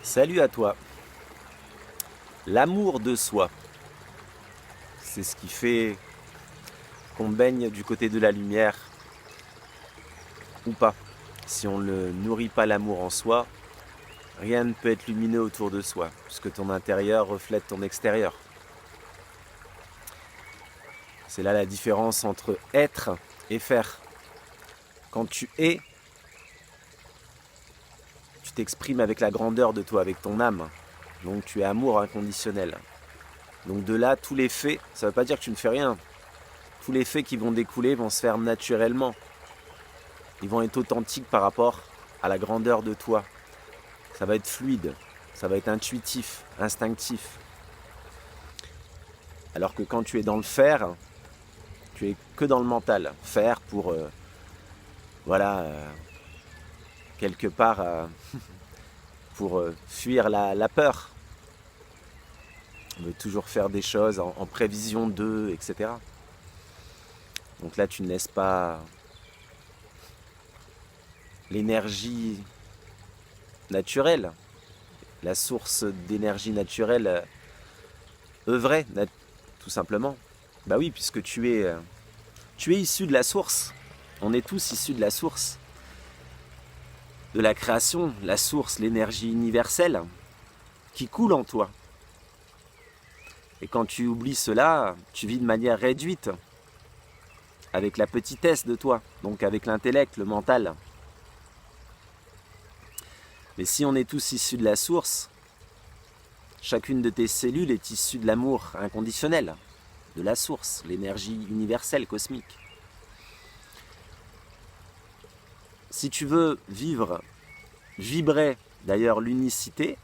Salut à toi. L'amour de soi, c'est ce qui fait qu'on baigne du côté de la lumière ou pas. Si on ne nourrit pas l'amour en soi, rien ne peut être lumineux autour de soi, puisque ton intérieur reflète ton extérieur. C'est là la différence entre être et faire. Quand tu es, tu t'exprimes avec la grandeur de toi, avec ton âme. Donc tu es amour inconditionnel. Donc de là, tous les faits, ça ne veut pas dire que tu ne fais rien. Tous les faits qui vont découler vont se faire naturellement. Ils vont être authentiques par rapport à la grandeur de toi. Ça va être fluide, ça va être intuitif, instinctif. Alors que quand tu es dans le faire, tu es que dans le mental. Faire pour, quelque part, pour fuir la peur. On veut toujours faire des choses en prévision d'eux, etc. Donc là, tu ne laisses pas l'énergie naturelle, la source d'énergie naturelle œuvrer, tout simplement. Bah oui, puisque tu es issu de la source. On est tous issus de la source. De la création, la source, l'énergie universelle qui coule en toi. Et quand tu oublies cela, tu vis de manière réduite, avec la petitesse de toi, donc avec l'intellect, le mental. Mais si on est tous issus de la source, chacune de tes cellules est issue de l'amour inconditionnel, de la source, l'énergie universelle, cosmique. Si tu veux vibrer d'ailleurs l'unicité,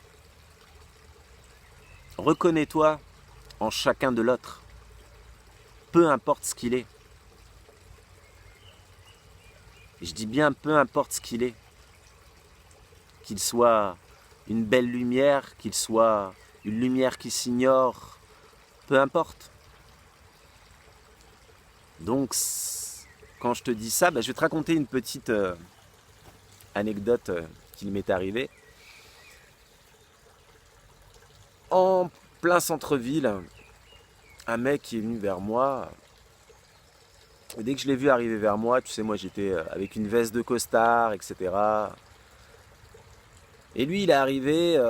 reconnais-toi en chacun de l'autre, peu importe ce qu'il est. Et je dis bien peu importe ce qu'il est. Qu'il soit une belle lumière, qu'il soit une lumière qui s'ignore, peu importe. Donc, quand je te dis ça, je vais te raconter une petite anecdote qui m'est arrivée. En plein centre-ville, un mec qui est venu vers moi. Et dès que je l'ai vu arriver vers moi, tu sais, moi j'étais avec une veste de costard, etc. Et lui, il est arrivé,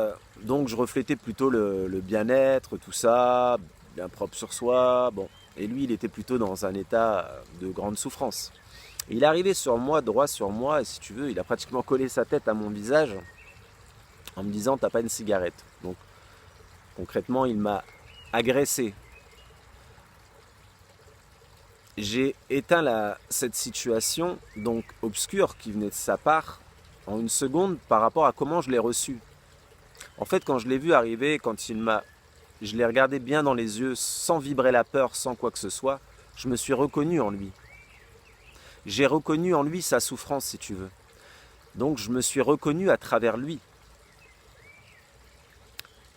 donc je reflétais plutôt le bien-être, tout ça, bien propre sur soi. Bon. Et lui, il était plutôt dans un état de grande souffrance. Et il est arrivé sur moi, droit sur moi, et si tu veux, il a pratiquement collé sa tête à mon visage en me disant « t'as pas une cigarette ?» Donc concrètement, il m'a agressé. J'ai éteint cette situation, donc obscure, qui venait de sa part, en une seconde par rapport à comment je l'ai reçu. En fait, quand je l'ai vu arriver, je l'ai regardé bien dans les yeux, sans vibrer la peur, sans quoi que ce soit, je me suis reconnu en lui. J'ai reconnu en lui sa souffrance, si tu veux. Donc je me suis reconnu à travers lui.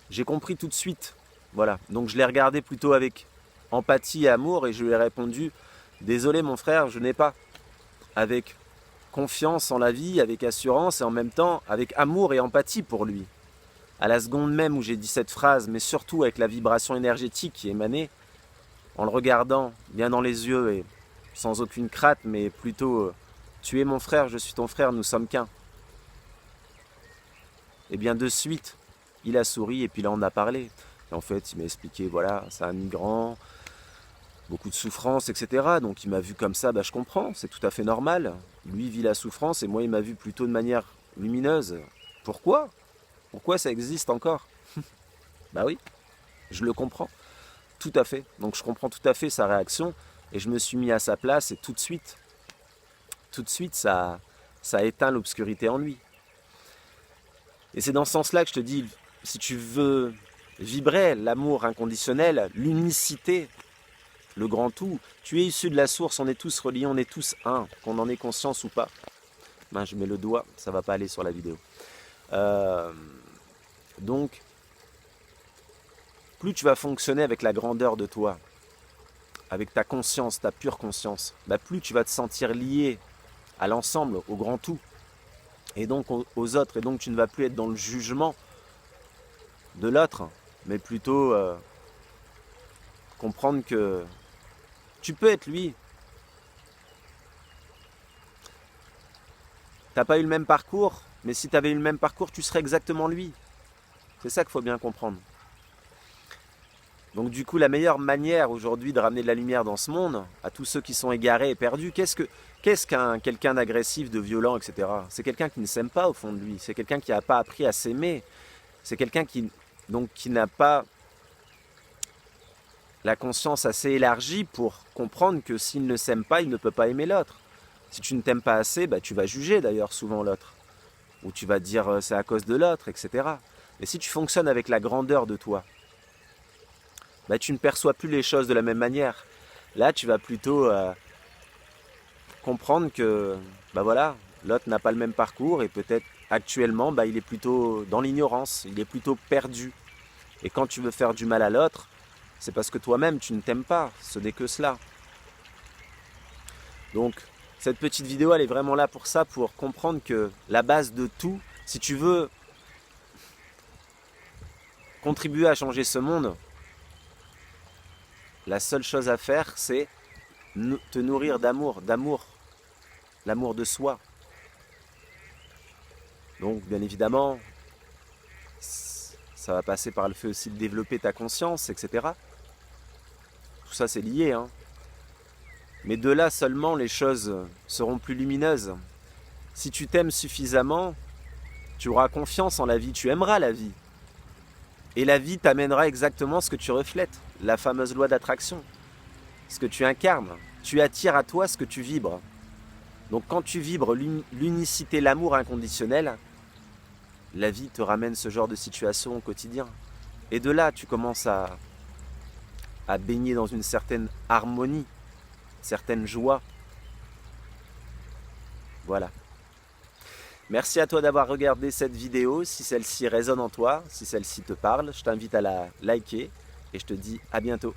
J'ai compris tout de suite. Voilà. Donc je l'ai regardé plutôt avec empathie et amour et je lui ai répondu « Désolé mon frère, je n'ai pas. » Avec confiance en la vie, avec assurance et en même temps avec amour et empathie pour lui. À la seconde même où j'ai dit cette phrase, mais surtout avec la vibration énergétique qui émanait, en le regardant bien dans les yeux et sans aucune crainte, mais plutôt tu es mon frère, je suis ton frère, nous sommes qu'un. Et bien de suite, il a souri et puis là on a parlé. Et en fait, il m'a expliqué, voilà, c'est un migrant, beaucoup de souffrance, etc. Donc il m'a vu comme ça, je comprends, c'est tout à fait normal. Lui vit la souffrance et moi il m'a vu plutôt de manière lumineuse. Pourquoi ? Pourquoi ça existe encore ? Bah oui, je le comprends, tout à fait. Donc je comprends tout à fait sa réaction et je me suis mis à sa place et tout de suite, ça a éteint l'obscurité en lui. Et c'est dans ce sens-là que je te dis, si tu veux vibrer l'amour inconditionnel, l'unicité, le grand tout, tu es issu de la source, on est tous reliés, on est tous un, qu'on en ait conscience ou pas. Je mets le doigt, ça va pas aller sur la vidéo. Donc, plus tu vas fonctionner avec la grandeur de toi, avec ta conscience, ta pure conscience, plus tu vas te sentir lié à l'ensemble, au grand tout, et donc aux autres, et donc tu ne vas plus être dans le jugement, de l'autre, mais plutôt comprendre que tu peux être lui. T'as pas eu le même parcours, mais si tu avais eu le même parcours, tu serais exactement lui. C'est ça qu'il faut bien comprendre. Donc du coup, la meilleure manière aujourd'hui de ramener de la lumière dans ce monde, à tous ceux qui sont égarés et perdus, qu'est-ce qu'un quelqu'un d'agressif, de violent, etc. C'est quelqu'un qui ne s'aime pas au fond de lui. C'est quelqu'un qui n'a pas appris à s'aimer. C'est quelqu'un qui n'a pas la conscience assez élargie pour comprendre que s'il ne s'aime pas, il ne peut pas aimer l'autre. Si tu ne t'aimes pas assez, tu vas juger d'ailleurs souvent l'autre. Ou tu vas dire c'est à cause de l'autre, etc. Mais si tu fonctionnes avec la grandeur de toi, tu ne perçois plus les choses de la même manière. Là, tu vas plutôt comprendre que voilà, l'autre n'a pas le même parcours et peut-être actuellement, il est plutôt dans l'ignorance, il est plutôt perdu. Et quand tu veux faire du mal à l'autre, c'est parce que toi-même, tu ne t'aimes pas. Ce n'est que cela. Donc, cette petite vidéo, elle est vraiment là pour ça, pour comprendre que la base de tout, si tu veux contribuer à changer ce monde, la seule chose à faire, c'est te nourrir d'amour, l'amour de soi. Donc, bien évidemment, ça va passer par le fait aussi de développer ta conscience, etc. Tout ça, c'est lié, hein. Mais de là seulement, les choses seront plus lumineuses. Si tu t'aimes suffisamment, tu auras confiance en la vie, tu aimeras la vie. Et la vie t'amènera exactement ce que tu reflètes, la fameuse loi d'attraction. Ce que tu incarnes, tu attires à toi ce que tu vibres. Donc quand tu vibres l'unicité, l'amour inconditionnel, la vie te ramène ce genre de situation au quotidien. Et de là, tu commences à baigner dans une certaine harmonie, certaine joie. Voilà. Merci à toi d'avoir regardé cette vidéo. Si celle-ci résonne en toi, si celle-ci te parle, je t'invite à la liker et je te dis à bientôt.